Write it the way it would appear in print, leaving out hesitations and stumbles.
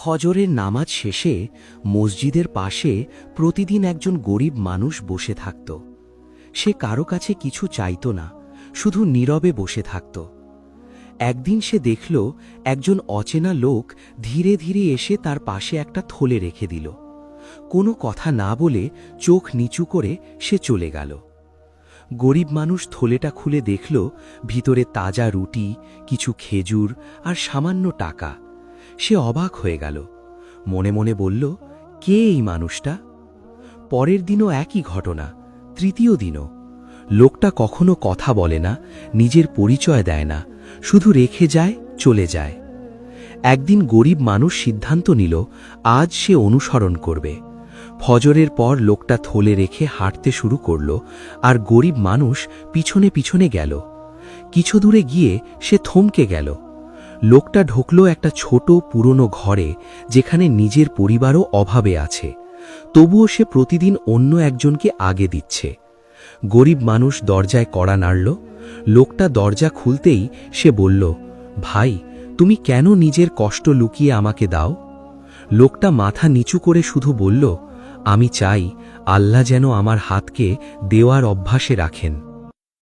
ফজরের নামাজ শেষে মসজিদের পাশে প্রতিদিন একজন গরিব মানুষ বসে থাকত। সে কারো কাছে কিছু চাইত না, শুধু নীরবে বসে থাকত। একদিন সে দেখল একজন অচেনা লোক ধীরে ধীরে এসে তার পাশে একটা থলে রেখে দিল। কোনো কথা না বলে চোখ নিচু করে সে চলে গেল। গরিব মানুষ থলেটা খুলে দেখল ভিতরে তাজা রুটি, কিছু খেজুর আর সামান্য টাকা। সে অবাক হয়ে গেল, মনে মনে বলল, কে এই মানুষটা? পরের দিনও একই ঘটনা, তৃতীয় দিনও। লোকটা কখনো কথা বলে না, নিজের পরিচয় দেয় না, শুধু রেখে যায়, চলে যায়। একদিন গরিব মানুষ সিদ্ধান্ত নিল আজ সে অনুসরণ করবে। ফজরের পর লোকটা থলে রেখে হাঁটতে শুরু করল, আর গরিব মানুষ পিছনে পিছনে গেল। কিছু দূরে গিয়ে সে থমকে গেল। লোকটা ঢুকল একটা ছোট পুরনো ঘরে, যেখানে নিজের পরিবারও অভাবে আছে, তবুও সে প্রতিদিন অন্য একজনকে আগে দিচ্ছে। গরিব মানুষ দরজায় কড়া নাড়ল। লোকটা দরজা খুলতেই সে বলল, ভাই, তুমি কেন নিজের কষ্ট লুকিয়ে আমাকে দাও? লোকটা মাথা নিচু করে শুধু বলল, আমি চাই আল্লাহ যেন আমার হাতকে দেওয়ার অভ্যাসে রাখেন।